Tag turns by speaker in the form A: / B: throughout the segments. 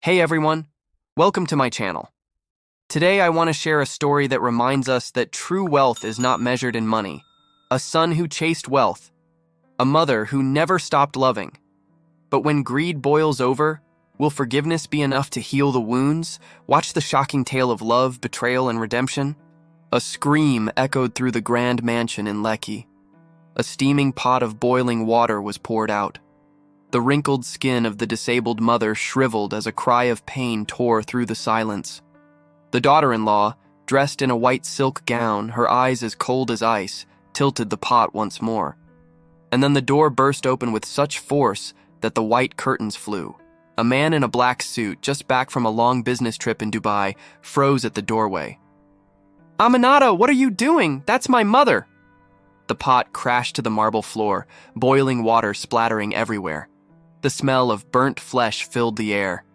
A: Hey everyone, welcome to my channel. Today I want to share a story that reminds us that true wealth is not measured in money. A son who chased wealth, a mother who never stopped loving. But when greed boils over, will forgiveness be enough to heal the wounds? Watch the shocking tale of love, betrayal, and redemption. A scream echoed through the grand mansion in Lekki. A steaming pot of boiling water was poured out. The wrinkled skin of the disabled mother shriveled as a cry of pain tore through the silence. The daughter-in-law, dressed in a white silk gown, her eyes as cold as ice, tilted the pot once more. And then the door burst open with such force that the white curtains flew. A man in a black suit, just back from a long business trip in Dubai, froze at the doorway. "Aminata, what are you doing? That's my mother!" The pot crashed to the marble floor, boiling water splattering everywhere. The smell of burnt flesh filled the air.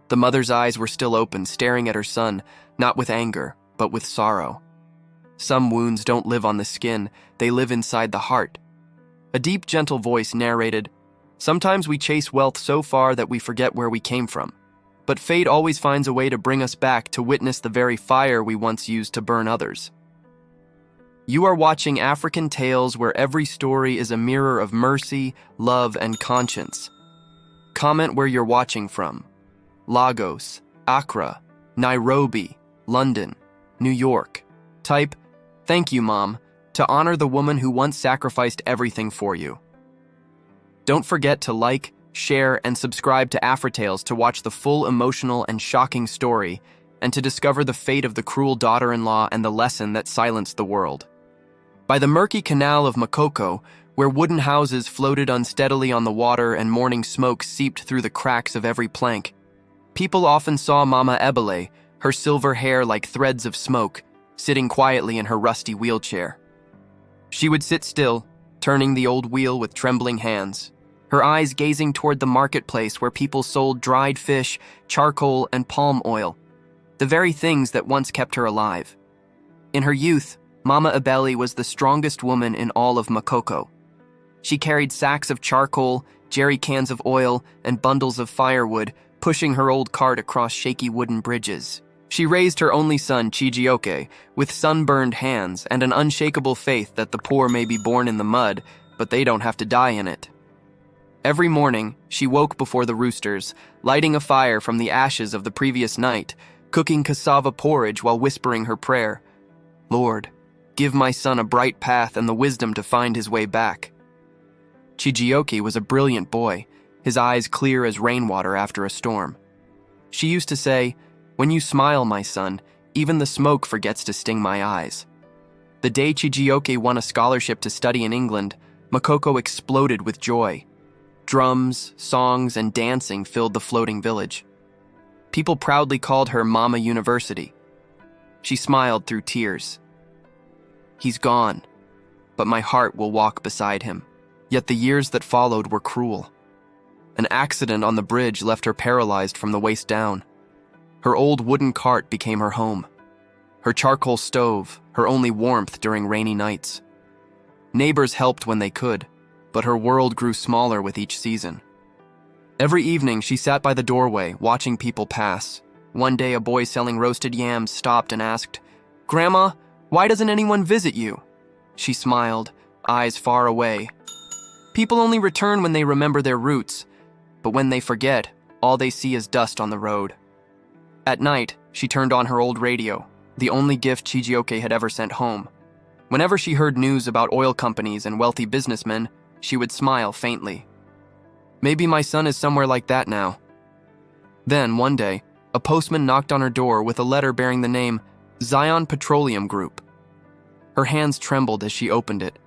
A: The mother's eyes were still open, staring at her son, not with anger, but with sorrow. Some wounds don't live on the skin, they live inside the heart. A deep, gentle voice narrated, "Sometimes we chase wealth so far that we forget where we came from. But fate always finds a way to bring us back to witness the very fire we once used to burn others." You are watching African Tales, where every story is a mirror of mercy, love, and conscience. Comment where you're watching from. Lagos, Accra, Nairobi, London, New York. Type, "Thank you, Mom," to honor the woman who once sacrificed everything for you. Don't forget to like, share, and subscribe to AfriTales to watch the full emotional and shocking story and to discover the fate of the cruel daughter-in-law and the lesson that silenced the world. By the murky canal of Makoko, where wooden houses floated unsteadily on the water and morning smoke seeped through the cracks of every plank, people often saw Mama Ebele, her silver hair like threads of smoke, sitting quietly in her rusty wheelchair. She would sit still, turning the old wheel with trembling hands, her eyes gazing toward the marketplace where people sold dried fish, charcoal, and palm oil, the very things that once kept her alive. In her youth, Mama Ebele was the strongest woman in all of Makoko. She carried sacks of charcoal, jerry cans of oil, and bundles of firewood, pushing her old cart across shaky wooden bridges. She raised her only son, Chijioke, with sunburned hands and an unshakable faith that the poor may be born in the mud, but they don't have to die in it. Every morning, she woke before the roosters, lighting a fire from the ashes of the previous night, cooking cassava porridge while whispering her prayer, "Lord, give my son a bright path and the wisdom to find his way back." Chijioke was a brilliant boy, his eyes clear as rainwater after a storm. She used to say, "When you smile, my son, even the smoke forgets to sting my eyes." The day Chijioke won a scholarship to study in England, Makoko exploded with joy. Drums, songs, and dancing filled the floating village. People proudly called her Mama University. She smiled through tears. "He's gone, but my heart will walk beside him." Yet the years that followed were cruel. An accident on the bridge left her paralyzed from the waist down. Her old wooden cart became her home. Her charcoal stove, her only warmth during rainy nights. Neighbors helped when they could, but her world grew smaller with each season. Every evening she sat by the doorway, watching people pass. One day a boy selling roasted yams stopped and asked, "Grandma, why doesn't anyone visit you?" She smiled, eyes far away. People only return when they remember their roots, but when they forget, all they see is dust on the road. At night, she turned on her old radio, the only gift Chijioke had ever sent home. Whenever she heard news about oil companies and wealthy businessmen, she would smile faintly. Maybe my son is somewhere like that now. Then, one day, a postman knocked on her door with a letter bearing the name Zion Petroleum Group. Her hands trembled as she opened it.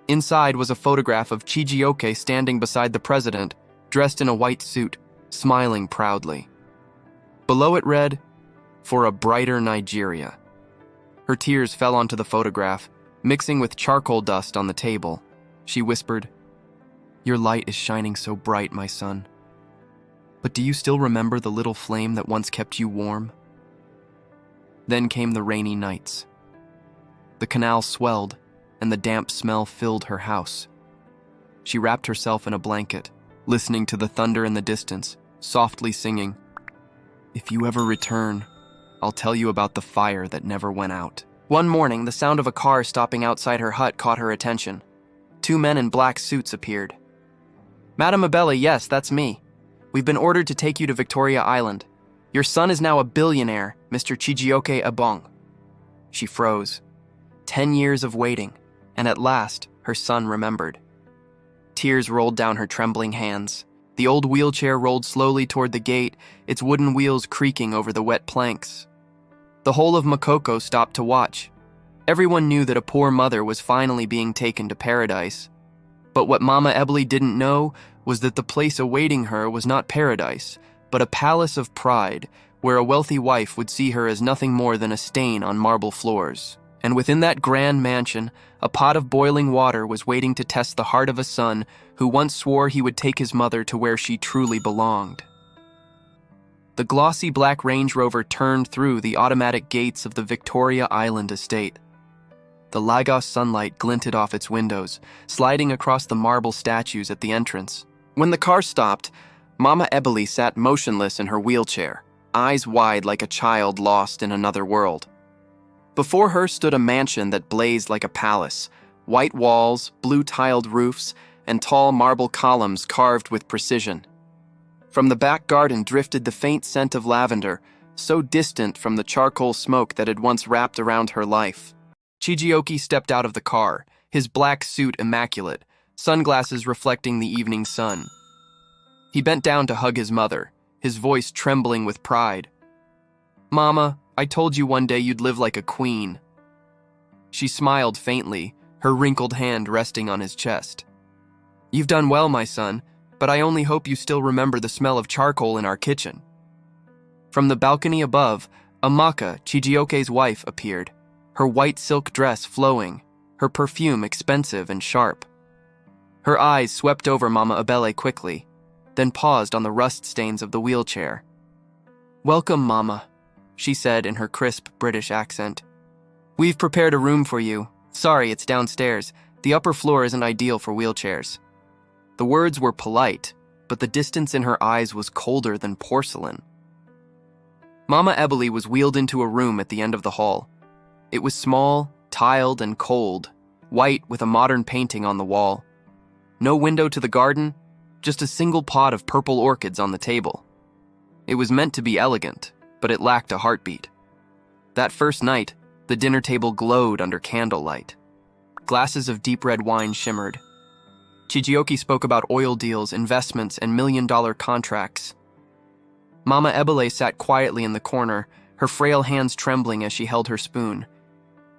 A: Inside was a photograph of Chijioke standing beside the president, dressed in a white suit, smiling proudly. Below it read, "For a brighter Nigeria." Her tears fell onto the photograph, mixing with charcoal dust on the table. She whispered, "Your light is shining so bright, my son. But do you still remember the little flame that once kept you warm?" Then came the rainy nights. The canal swelled, and the damp smell filled her house. She wrapped herself in a blanket, listening to the thunder in the distance, softly singing, If you ever return, I'll tell you about the fire that never went out. One morning, the sound of a car stopping outside her hut caught her attention. 2 men in black suits appeared. Madame Ebele, yes, that's me. We've been ordered to take you to Victoria Island. Your son is now a billionaire, Mr. Chijioke Ebele. She froze. 10 years of waiting, and at last, her son remembered. Tears rolled down her trembling hands. The old wheelchair rolled slowly toward the gate, its wooden wheels creaking over the wet planks. The whole of Makoko stopped to watch. Everyone knew that a poor mother was finally being taken to paradise. But what Mama Ebele didn't know was that the place awaiting her was not paradise, but a palace of pride, where a wealthy wife would see her as nothing more than a stain on marble floors. And within that grand mansion, a pot of boiling water was waiting to test the heart of a son who once swore he would take his mother to where she truly belonged. The glossy black Range Rover turned through the automatic gates of the Victoria Island estate. The Lagos sunlight glinted off its windows, sliding across the marble statues at the entrance. When the car stopped, Mama Ebele sat motionless in her wheelchair, eyes wide like a child lost in another world. Before her stood a mansion that blazed like a palace, white walls, blue-tiled roofs, and tall marble columns carved with precision. From the back garden drifted the faint scent of lavender, so distant from the charcoal smoke that had once wrapped around her life. Chijioke stepped out of the car, his black suit immaculate, sunglasses reflecting the evening sun. He bent down to hug his mother, his voice trembling with pride. "Mama, I told you one day you'd live like a queen." She smiled faintly, her wrinkled hand resting on his chest. "You've done well, my son, but I only hope you still remember the smell of charcoal in our kitchen." From the balcony above, Amaka, Chijioke's wife, appeared, her white silk dress flowing, her perfume expensive and sharp. Her eyes swept over Mama Ebele quickly, then paused on the rust stains of the wheelchair. "Welcome, Mama," she said in her crisp British accent. "We've prepared a room for you. Sorry, it's downstairs. The upper floor isn't ideal for wheelchairs." The words were polite, but the distance in her eyes was colder than porcelain. Mama Ebele was wheeled into a room at the end of the hall. It was small, tiled, and cold, white with a modern painting on the wall. No window to the garden, just a single pot of purple orchids on the table. It was meant to be elegant, but it lacked a heartbeat. That first night, the dinner table glowed under candlelight. Glasses of deep red wine shimmered. Chijioke spoke about oil deals, investments, and million-dollar contracts. Mama Ebele sat quietly in the corner, her frail hands trembling as she held her spoon.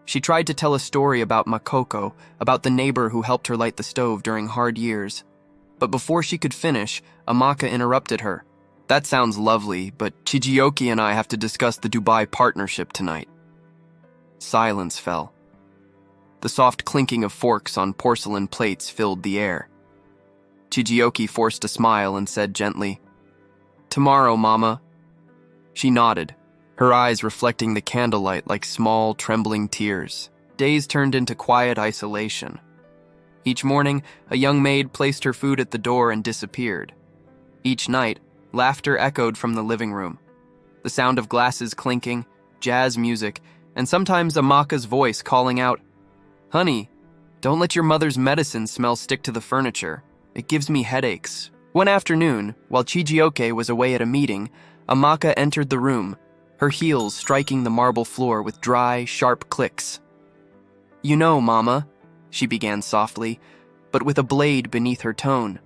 A: She tried to tell a story about Makoko, about the neighbor who helped her light the stove during hard years. But before she could finish, Amaka interrupted her. "That sounds lovely, but Chijioke and I have to discuss the Dubai partnership tonight." Silence fell. The soft clinking of forks on porcelain plates filled the air. Chijioke forced a smile and said gently, "Tomorrow, Mama." She nodded, her eyes reflecting the candlelight like small, trembling tears. Days turned into quiet isolation. Each morning, a young maid placed her food at the door and disappeared. Each night, laughter echoed from the living room. The sound of glasses clinking, jazz music, and sometimes Amaka's voice calling out, "Honey, don't let your mother's medicine smell stick to the furniture. It gives me headaches." One afternoon, while Chijioke was away at a meeting, Amaka entered the room, her heels striking the marble floor with dry, sharp clicks. "You know, Mama," she began softly, but with a blade beneath her tone.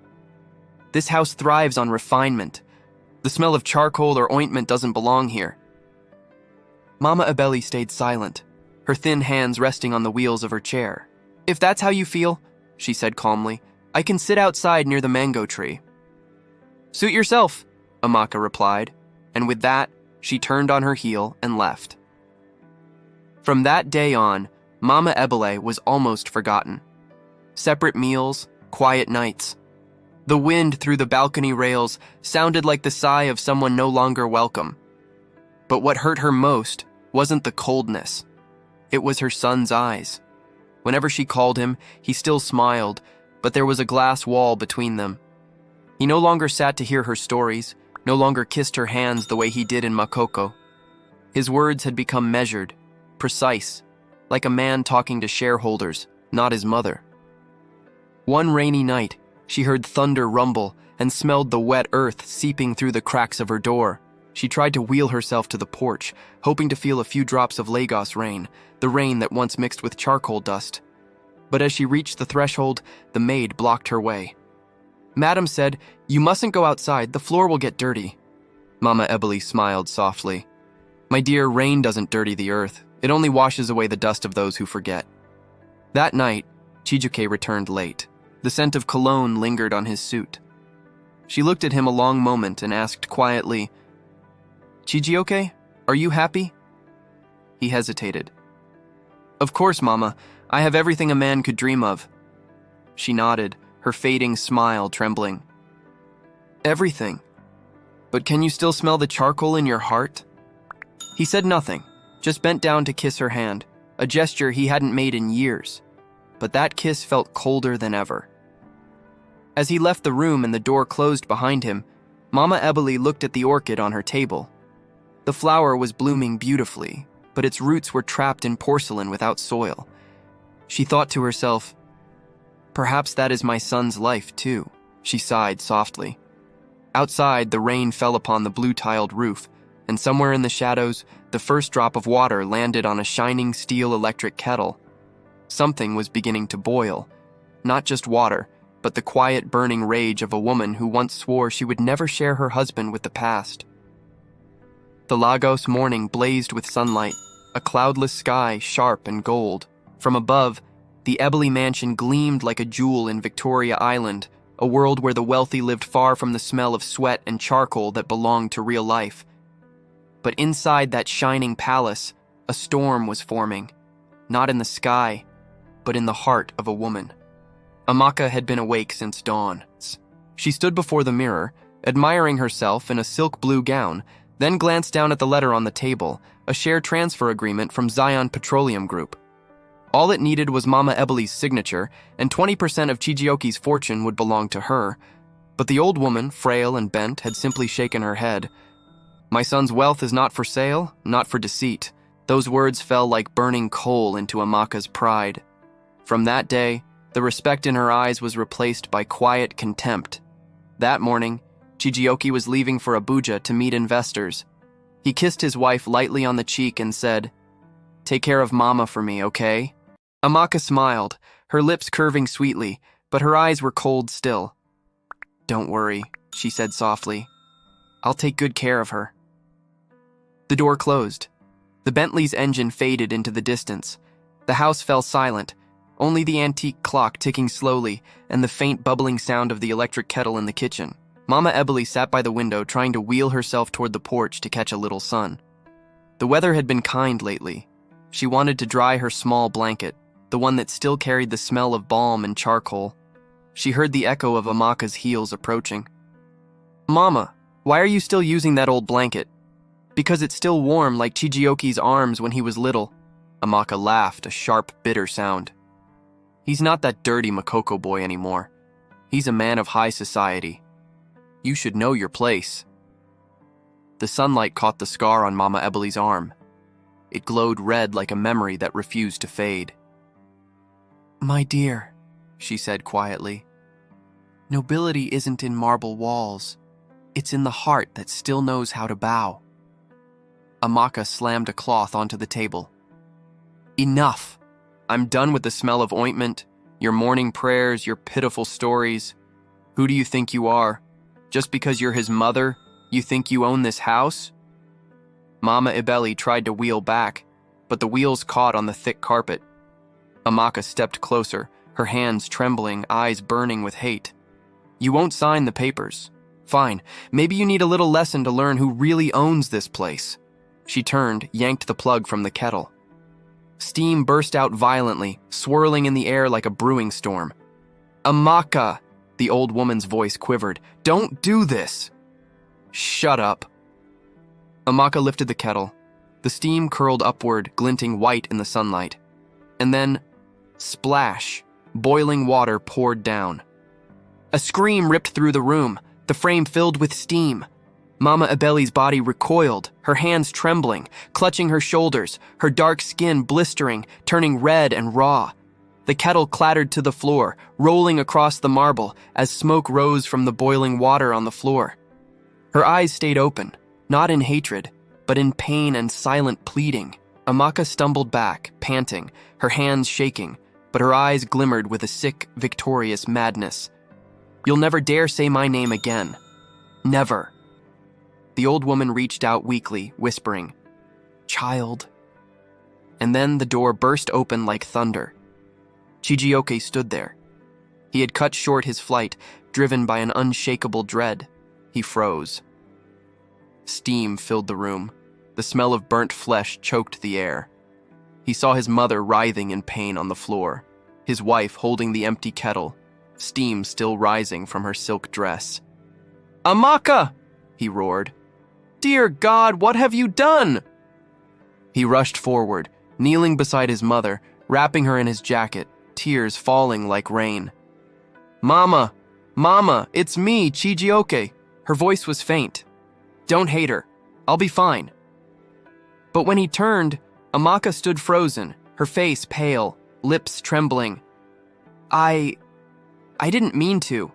A: "This house thrives on refinement. The smell of charcoal or ointment doesn't belong here." Mama Ebele stayed silent, her thin hands resting on the wheels of her chair. "If that's how you feel," she said calmly, "I can sit outside near the mango tree." "Suit yourself," Amaka replied, and with that, she turned on her heel and left. From that day on, Mama Ebele was almost forgotten. Separate meals, quiet nights. The wind through the balcony rails sounded like the sigh of someone no longer welcome. But what hurt her most wasn't the coldness. It was her son's eyes. Whenever she called him, he still smiled, but there was a glass wall between them. He no longer sat to hear her stories, no longer kissed her hands the way he did in Makoko. His words had become measured, precise, like a man talking to shareholders, not his mother. One rainy night, she heard thunder rumble and smelled the wet earth seeping through the cracks of her door. She tried to wheel herself to the porch, hoping to feel a few drops of Lagos rain, the rain that once mixed with charcoal dust. But as she reached the threshold, the maid blocked her way. Madam said, "You mustn't go outside, the floor will get dirty." Mama Ebele smiled softly. "My dear, rain doesn't dirty the earth. It only washes away the dust of those who forget." That night, Chijioke returned late. The scent of cologne lingered on his suit. She looked at him a long moment and asked quietly, "Chijioke, are you happy?" He hesitated. "Of course, Mama. I have everything a man could dream of." She nodded, her fading smile trembling. "Everything? But can you still smell the charcoal in your heart?" He said nothing, just bent down to kiss her hand, a gesture he hadn't made in years. But that kiss felt colder than ever. As he left the room and the door closed behind him, Mama Ebele looked at the orchid on her table. The flower was blooming beautifully, but its roots were trapped in porcelain without soil. She thought to herself, "Perhaps that is my son's life, too." She sighed softly. Outside, the rain fell upon the blue-tiled roof, and somewhere in the shadows, the first drop of water landed on a shining steel electric kettle. Something was beginning to boil. Not just water, but the quiet burning rage of a woman who once swore she would never share her husband with the past. The Lagos morning blazed with sunlight, a cloudless sky sharp and gold. From above, the Ebele mansion gleamed like a jewel in Victoria Island, a world where the wealthy lived far from the smell of sweat and charcoal that belonged to real life. But inside that shining palace, a storm was forming, not in the sky, but in the heart of a woman. Amaka had been awake since dawn. She stood before the mirror, admiring herself in a silk blue gown, then glanced down at the letter on the table, a share transfer agreement from Zion Petroleum Group. All it needed was Mama Ebele's signature, and 20% of Chijioke's fortune would belong to her. But the old woman, frail and bent, had simply shaken her head. "My son's wealth is not for sale, not for deceit." Those words fell like burning coal into Amaka's pride. From that day, the respect in her eyes was replaced by quiet contempt. That morning, Chijioke was leaving for Abuja to meet investors. He kissed his wife lightly on the cheek and said, "Take care of Mama for me, okay?" Amaka smiled, her lips curving sweetly, but her eyes were cold still. "Don't worry," she said softly. "I'll take good care of her." The door closed. The Bentley's engine faded into the distance. The house fell silent, only the antique clock ticking slowly and the faint bubbling sound of the electric kettle in the kitchen. Mama Ebele sat by the window trying to wheel herself toward the porch to catch a little sun. The weather had been kind lately. She wanted to dry her small blanket, the one that still carried the smell of balm and charcoal. She heard the echo of Amaka's heels approaching. "Mama, why are you still using that old blanket?" "Because it's still warm like Chijioke's arms when he was little." Amaka laughed, a sharp, bitter sound. "He's not that dirty Makoko boy anymore. He's a man of high society. You should know your place." The sunlight caught the scar on Mama Ebele's arm. It glowed red like a memory that refused to fade. "My dear," she said quietly, "nobility isn't in marble walls. It's in the heart that still knows how to bow." Amaka slammed a cloth onto the table. "Enough! I'm done with the smell of ointment, your morning prayers, your pitiful stories. Who do you think you are? Just because you're his mother, you think you own this house?" Mama Ebele tried to wheel back, but the wheels caught on the thick carpet. Amaka stepped closer, her hands trembling, eyes burning with hate. "You won't sign the papers. Fine, maybe you need a little lesson to learn who really owns this place." She turned, yanked the plug from the kettle. Steam burst out violently, swirling in the air like a brewing storm. "Amaka!" The old woman's voice quivered. "Don't do this!" "Shut up." Amaka lifted the kettle. The steam curled upward, glinting white in the sunlight. And then, splash, boiling water poured down. A scream ripped through the room, the frame filled with steam. Mama Ebele's body recoiled, her hands trembling, clutching her shoulders, her dark skin blistering, turning red and raw. The kettle clattered to the floor, rolling across the marble as smoke rose from the boiling water on the floor. Her eyes stayed open, not in hatred, but in pain and silent pleading. Amaka stumbled back, panting, her hands shaking, but her eyes glimmered with a sick, victorious madness. "You'll never dare say my name again. Never." The old woman reached out weakly, whispering, "Child." And then the door burst open like thunder. Chijioke stood there. He had cut short his flight, driven by an unshakable dread. He froze. Steam filled the room. The smell of burnt flesh choked the air. He saw his mother writhing in pain on the floor, his wife holding the empty kettle, steam still rising from her silk dress. "Amaka!" he roared. "Dear God, what have you done?" He rushed forward, kneeling beside his mother, wrapping her in his jacket, tears falling like rain. "Mama! Mama, it's me, Chijioke." Her voice was faint. "Don't hate her. I'll be fine." But when he turned, Amaka stood frozen, her face pale, lips trembling. I didn't mean to.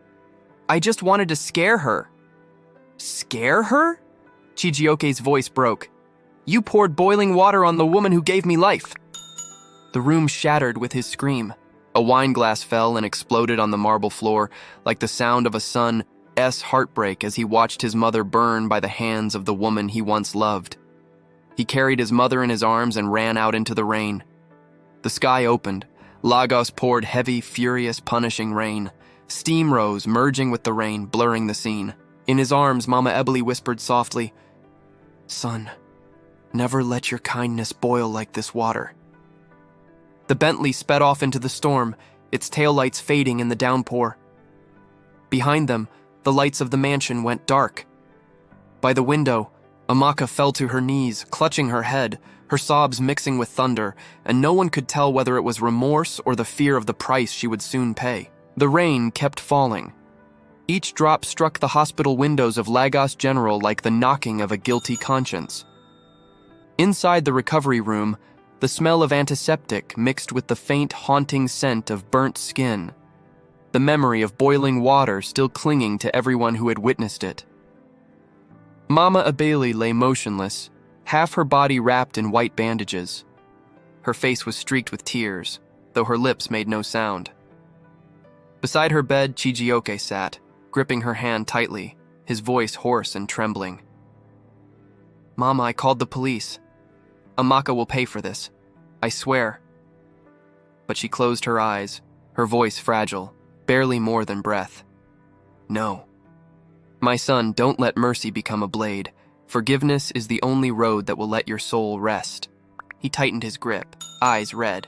A: I just wanted to scare her." "Scare her?" Chijioke's voice broke. "You poured boiling water on the woman who gave me life." The room shattered with his scream. A wine glass fell and exploded on the marble floor, like the sound of a son's heartbreak as he watched his mother burn by the hands of the woman he once loved. He carried his mother in his arms and ran out into the rain. The sky opened. Lagos poured heavy, furious, punishing rain. Steam rose, merging with the rain, blurring the scene. In his arms, Mama Ebele whispered softly, "Son, never let your kindness boil like this water." The Bentley sped off into the storm, its taillights fading in the downpour. Behind them, the lights of the mansion went dark. By the window, Amaka fell to her knees, clutching her head, her sobs mixing with thunder, and no one could tell whether it was remorse or the fear of the price she would soon pay. The rain kept falling. Each drop struck the hospital windows of Lagos General like the knocking of a guilty conscience. Inside the recovery room, the smell of antiseptic mixed with the faint, haunting scent of burnt skin, the memory of boiling water still clinging to everyone who had witnessed it. Mama Ebele lay motionless, half her body wrapped in white bandages. Her face was streaked with tears, though her lips made no sound. Beside her bed, Chijioke sat, gripping her hand tightly, his voice hoarse and trembling. "Mama, I called the police. Amaka will pay for this. I swear." But she closed her eyes, her voice fragile, barely more than breath. "No. My son, don't let mercy become a blade. Forgiveness is the only road that will let your soul rest." He tightened his grip, eyes red.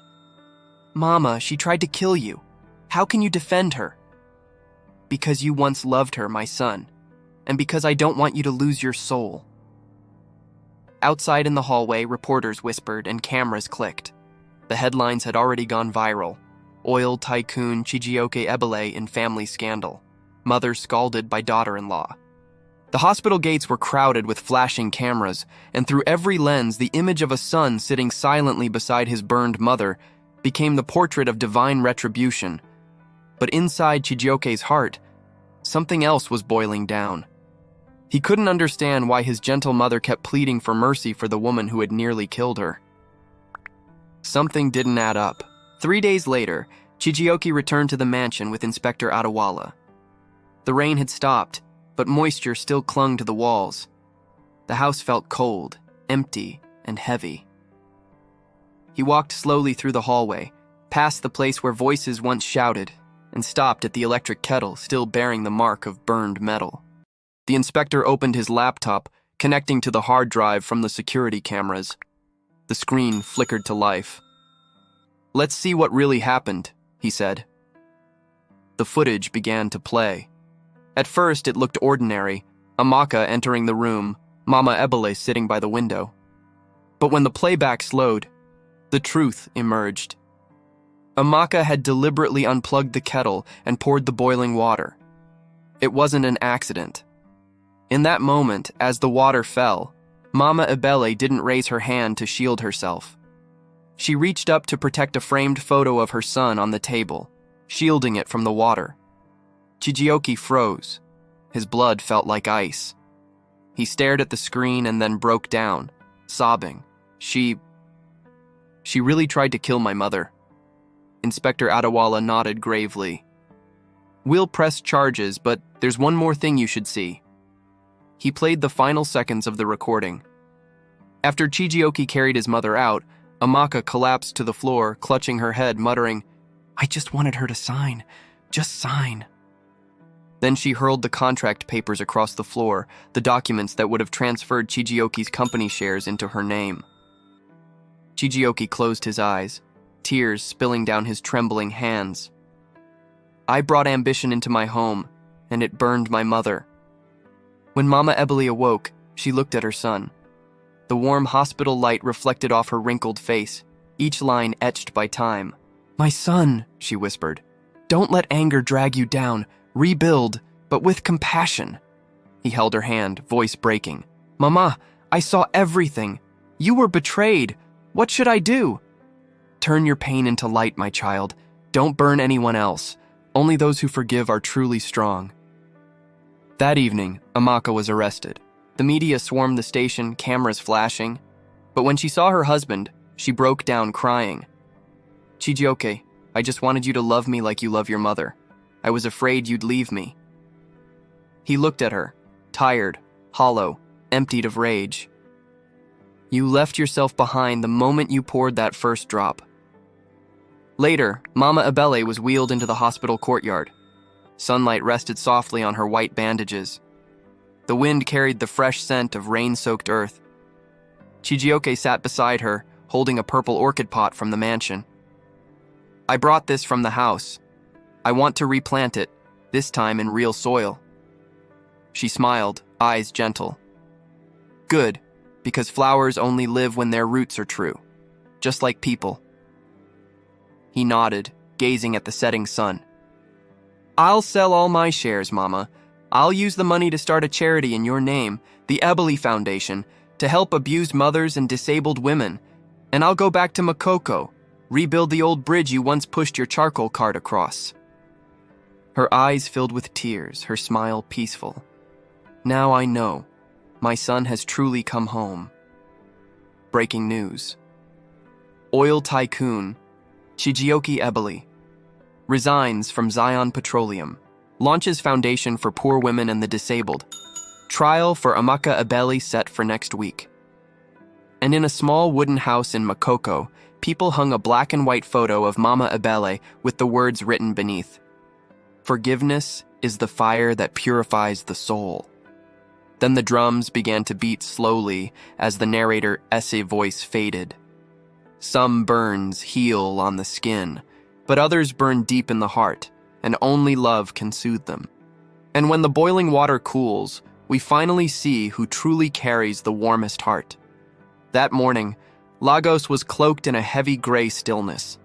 A: "Mama, she tried to kill you. How can you defend her?" "Because you once loved her, my son, and because I don't want you to lose your soul." Outside in the hallway, reporters whispered and cameras clicked. The headlines had already gone viral. Oil tycoon Chijioke Ebele in family scandal. Mother scalded by daughter-in-law. The hospital gates were crowded with flashing cameras, and through every lens, the image of a son sitting silently beside his burned mother became the portrait of divine retribution. But inside Chijioke's heart, something else was boiling down. He couldn't understand why his gentle mother kept pleading for mercy for the woman who had nearly killed her. Something didn't add up. 3 days later, Chijioke returned to the mansion with Inspector Adewale. The rain had stopped, but moisture still clung to the walls. The house felt cold, empty, and heavy. He walked slowly through the hallway, past the place where voices once shouted, and stopped at the electric kettle still bearing the mark of burned metal. The inspector opened his laptop, connecting to the hard drive from the security cameras. The screen flickered to life. "Let's see what really happened," he said. The footage began to play. At first, it looked ordinary, Amaka entering the room, Mama Ebele sitting by the window. But when the playback slowed, the truth emerged. Amaka had deliberately unplugged the kettle and poured the boiling water. It wasn't an accident. In that moment, as the water fell, Mama Ebele didn't raise her hand to shield herself. She reached up to protect a framed photo of her son on the table, shielding it from the water. Chijioke froze. His blood felt like ice. He stared at the screen and then broke down, sobbing. She really tried to kill my mother. Inspector Adewale nodded gravely. We'll press charges, but there's one more thing you should see. He played the final seconds of the recording. After Chijioke carried his mother out, Amaka collapsed to the floor, clutching her head, muttering, "I just wanted her to sign. Just sign." Then she hurled the contract papers across the floor, the documents that would have transferred Chijioke's company shares into her name. Chijioke closed his eyes, tears spilling down his trembling hands. I brought ambition into my home, and it burned my mother. When Mama Ebele awoke, she looked at her son. The warm hospital light reflected off her wrinkled face, each line etched by time. "My son," she whispered, "don't let anger drag you down. Rebuild, but with compassion." He held her hand, voice breaking. "Mama, I saw everything. You were betrayed. What should I do?" "Turn your pain into light, my child. Don't burn anyone else. Only those who forgive are truly strong." That evening, Amaka was arrested. The media swarmed the station, cameras flashing. But when she saw her husband, she broke down crying. "Chijioke, I just wanted you to love me like you love your mother. I was afraid you'd leave me." He looked at her, tired, hollow, emptied of rage. "You left yourself behind the moment you poured that first drop." Later, Mama Ebele was wheeled into the hospital courtyard. Sunlight rested softly on her white bandages. The wind carried the fresh scent of rain-soaked earth. Chijioke sat beside her, holding a purple orchid pot from the mansion. "I brought this from the house. I want to replant it, this time in real soil." She smiled, eyes gentle. "Good, because flowers only live when their roots are true, just like people." He nodded, gazing at the setting sun. "I'll sell all my shares, Mama. I'll use the money to start a charity in your name, the Ebele Foundation, to help abused mothers and disabled women. And I'll go back to Makoko, rebuild the old bridge you once pushed your charcoal cart across." Her eyes filled with tears, her smile peaceful. "Now I know. My son has truly come home." Breaking news. Oil tycoon Chijioke Ebele resigns from Zion Petroleum, launches foundation for poor women and the disabled. Trial for Amaka Ebele set for next week. And in a small wooden house in Makoko, people hung a black and white photo of Mama Ebele with the words written beneath, "Forgiveness is the fire that purifies the soul." Then the drums began to beat slowly as the narrator essay voice faded. Some burns heal on the skin, but others burn deep in the heart, and only love can soothe them. And when the boiling water cools, we finally see who truly carries the warmest heart. That morning, Lagos was cloaked in a heavy gray stillness.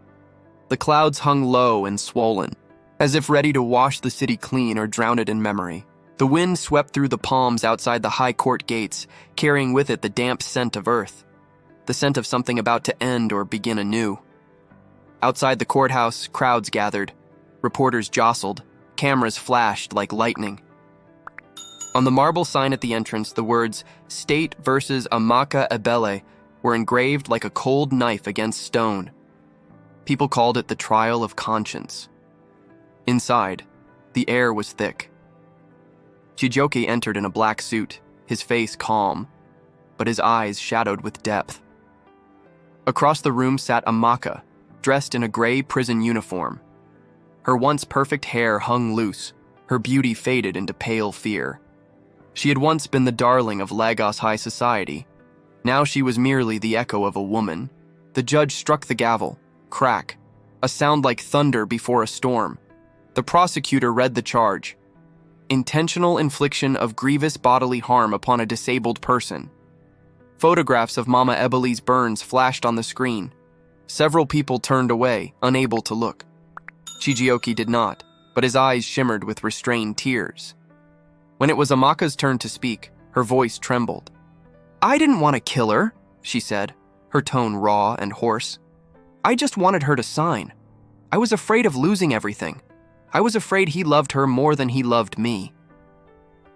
A: The clouds hung low and swollen, as if ready to wash the city clean or drown it in memory. The wind swept through the palms outside the high court gates, carrying with it the damp scent of earth, the scent of something about to end or begin anew. Outside the courthouse, crowds gathered. Reporters jostled. Cameras flashed like lightning. On the marble sign at the entrance, the words, "State versus Amaka Ebele," were engraved like a cold knife against stone. People called it the trial of conscience. Inside, the air was thick. Chijioke entered in a black suit, his face calm, but his eyes shadowed with depth. Across the room sat Amaka, dressed in a gray prison uniform. Her once perfect hair hung loose, her beauty faded into pale fear. She had once been the darling of Lagos high society. Now she was merely the echo of a woman. The judge struck the gavel. Crack. A sound like thunder before a storm. The prosecutor read the charge. Intentional infliction of grievous bodily harm upon a disabled person. Photographs of Mama Ebele's burns flashed on the screen. Several people turned away, unable to look. Chijioke did not, but his eyes shimmered with restrained tears. When it was Amaka's turn to speak, her voice trembled. "I didn't want to kill her," she said, her tone raw and hoarse. "I just wanted her to sign. I was afraid of losing everything. I was afraid he loved her more than he loved me."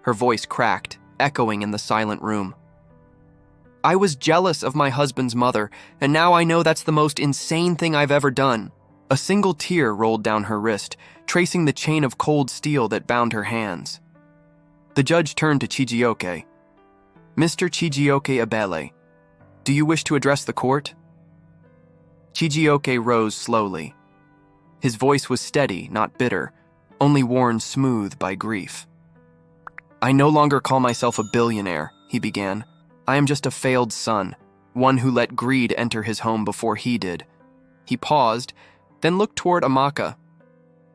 A: Her voice cracked, echoing in the silent room. "I was jealous of my husband's mother, and now I know that's the most insane thing I've ever done." A single tear rolled down her wrist, tracing the chain of cold steel that bound her hands. The judge turned to Chijioke. "Mr. Chijioke Ebele, do you wish to address the court?" Chijioke rose slowly. His voice was steady, not bitter, only worn smooth by grief. "I no longer call myself a billionaire," he began. "I am just a failed son, one who let greed enter his home before he did." He paused, then looked toward Amaka.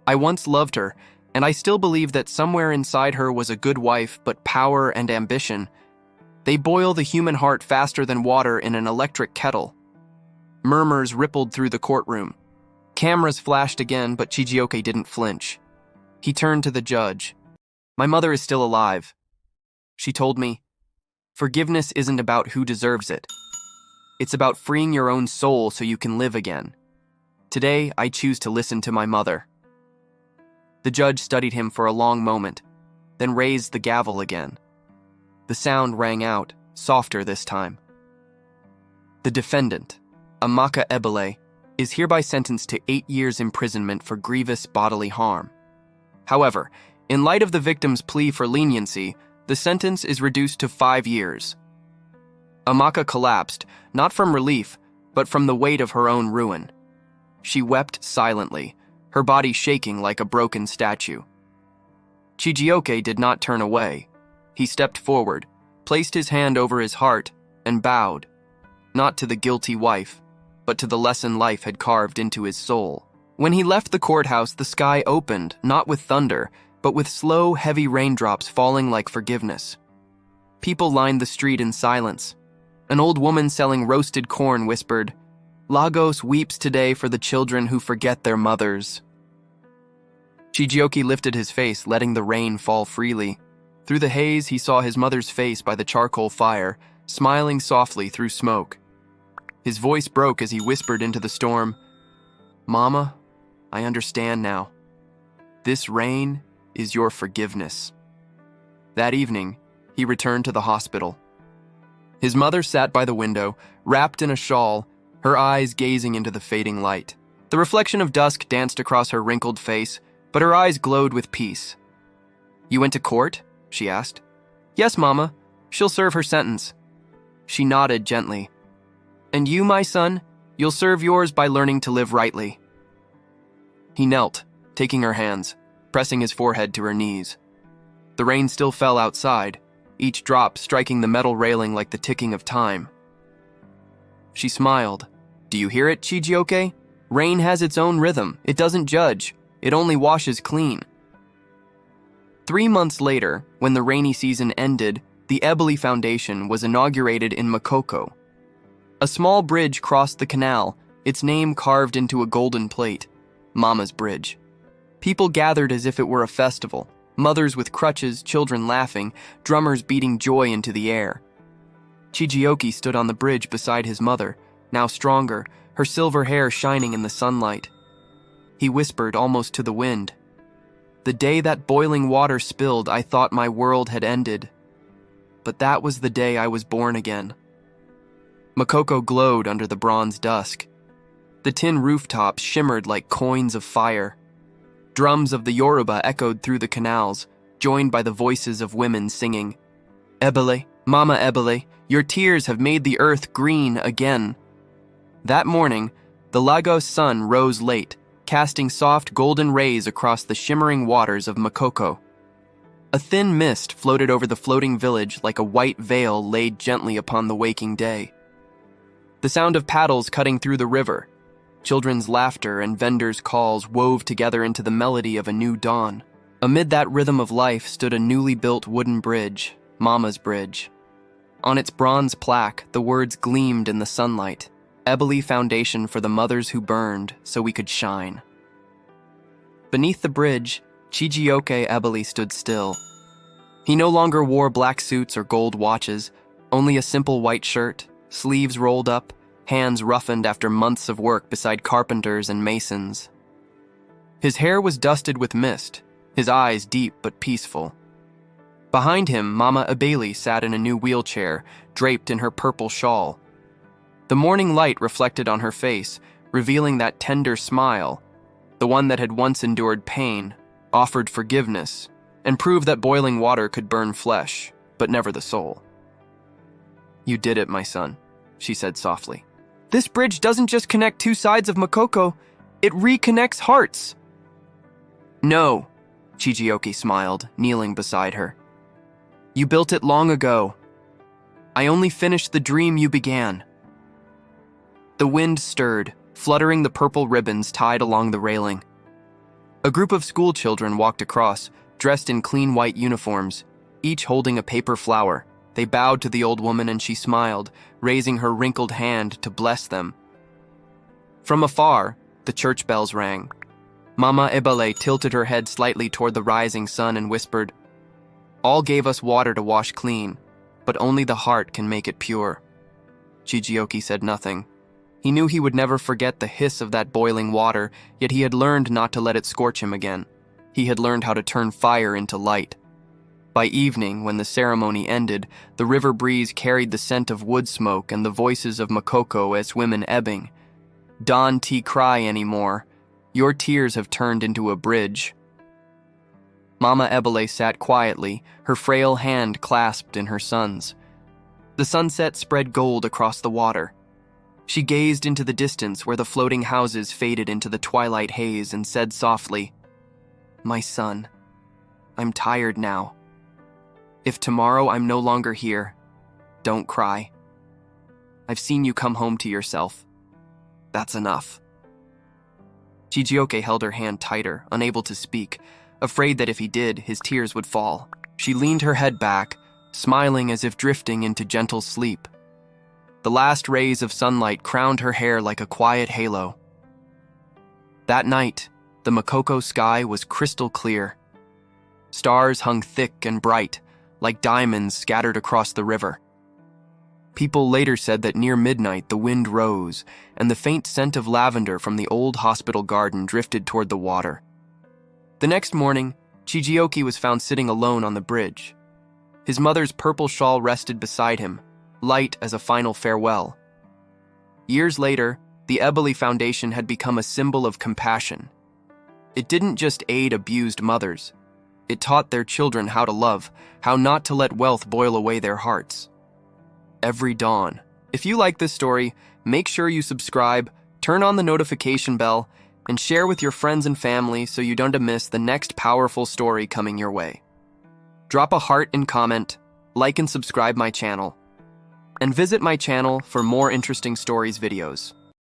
A: "I once loved her, and I still believe that somewhere inside her was a good wife, but power and ambition. They boil the human heart faster than water in an electric kettle." Murmurs rippled through the courtroom. Cameras flashed again, but Chijioke didn't flinch. He turned to the judge. "My mother is still alive. She told me, forgiveness isn't about who deserves it. It's about freeing your own soul so you can live again. Today, I choose to listen to my mother." The judge studied him for a long moment, then raised the gavel again. The sound rang out, softer this time. "The defendant, Amaka Ebele, is hereby sentenced to 8 years imprisonment for grievous bodily harm. However, in light of the victim's plea for leniency, the sentence is reduced to 5 years. Amaka collapsed, not from relief, but from the weight of her own ruin. She wept silently, her body shaking like a broken statue. Chijioke did not turn away. He stepped forward, placed his hand over his heart, and bowed, not to the guilty wife, but to the lesson life had carved into his soul. When he left the courthouse, the sky opened, not with thunder, but with slow, heavy raindrops falling like forgiveness. People lined the street in silence. An old woman selling roasted corn whispered, "Lagos weeps today for the children who forget their mothers." Chijioke lifted his face, letting the rain fall freely. Through the haze, he saw his mother's face by the charcoal fire, smiling softly through smoke. His voice broke as he whispered into the storm, "Mama, I understand now. This rain is your forgiveness." That evening, he returned to the hospital. His mother sat by the window, wrapped in a shawl, her eyes gazing into the fading light. The reflection of dusk danced across her wrinkled face, but her eyes glowed with peace. "You went to court?" she asked. "Yes, Mama. She'll serve her sentence." She nodded gently. "And you, my son, you'll serve yours by learning to live rightly." He knelt, taking her hands, pressing his forehead to her knees. The rain still fell outside, each drop striking the metal railing like the ticking of time. She smiled. "Do you hear it, Chijioke? Rain has its own rhythm. It doesn't judge. It only washes clean." 3 months later, when the rainy season ended, the Ebele Foundation was inaugurated in Makoko. A small bridge crossed the canal, its name carved into a golden plate, Mama's Bridge. People gathered as if it were a festival, mothers with crutches, children laughing, drummers beating joy into the air. Chijioke stood on the bridge beside his mother, now stronger, her silver hair shining in the sunlight. He whispered almost to the wind, "The day that boiling water spilled, I thought my world had ended. But that was the day I was born again." Makoko glowed under the bronze dusk. The tin rooftops shimmered like coins of fire. Drums of the Yoruba echoed through the canals, joined by the voices of women singing, "Ebele, Mama Ebele, your tears have made the earth green again." That morning, the Lagos sun rose late, casting soft golden rays across the shimmering waters of Makoko. A thin mist floated over the floating village like a white veil laid gently upon the waking day. The sound of paddles cutting through the river, children's laughter and vendors' calls wove together into the melody of a new dawn. Amid that rhythm of life stood a newly built wooden bridge, Mama's Bridge. On its bronze plaque, the words gleamed in the sunlight, "Ebele Foundation for the mothers who burned so we could shine." Beneath the bridge, Chijioke Ebele stood still. He no longer wore black suits or gold watches, only a simple white shirt, sleeves rolled up, hands roughened after months of work beside carpenters and masons. His hair was dusted with mist, his eyes deep but peaceful. Behind him, Mama Ebele sat in a new wheelchair, draped in her purple shawl. The morning light reflected on her face, revealing that tender smile, the one that had once endured pain, offered forgiveness, and proved that boiling water could burn flesh, but never the soul. "You did it, my son," she said softly. "This bridge doesn't just connect two sides of Makoko, it reconnects hearts." "No," Chijioke smiled, kneeling beside her. "You built it long ago. I only finished the dream you began." The wind stirred, fluttering the purple ribbons tied along the railing. A group of school children walked across, dressed in clean white uniforms, each holding a paper flower. They bowed to the old woman and she smiled, raising her wrinkled hand to bless them. From afar, the church bells rang. Mama Ebele tilted her head slightly toward the rising sun and whispered, "All gave us water to wash clean, but only the heart can make it pure." Chijioke said nothing. He knew he would never forget the hiss of that boiling water, yet he had learned not to let it scorch him again. He had learned how to turn fire into light. By evening, when the ceremony ended, the river breeze carried the scent of wood smoke and the voices of Makoko as women ebbing. "Don't cry anymore. Your tears have turned into a bridge." Mama Ebele sat quietly, her frail hand clasped in her son's. The sunset spread gold across the water. She gazed into the distance where the floating houses faded into the twilight haze and said softly, "My son, I'm tired now. If tomorrow I'm no longer here, don't cry. I've seen you come home to yourself. That's enough." Chijioke held her hand tighter, unable to speak, afraid that if he did, his tears would fall. She leaned her head back, smiling as if drifting into gentle sleep. The last rays of sunlight crowned her hair like a quiet halo. That night, the Makoko sky was crystal clear. Stars hung thick and bright, like diamonds scattered across the river. People later said that near midnight the wind rose, and the faint scent of lavender from the old hospital garden drifted toward the water. The next morning, Chijioke was found sitting alone on the bridge. His mother's purple shawl rested beside him, light as a final farewell. Years later, the Ebele Foundation had become a symbol of compassion. It didn't just aid abused mothers. It taught their children how to love, how not to let wealth boil away their hearts. Every dawn. If you like this story, make sure you subscribe, turn on the notification bell, and share with your friends and family so you don't miss the next powerful story coming your way. Drop a heart and comment, like and subscribe my channel, and visit my channel for more interesting stories videos.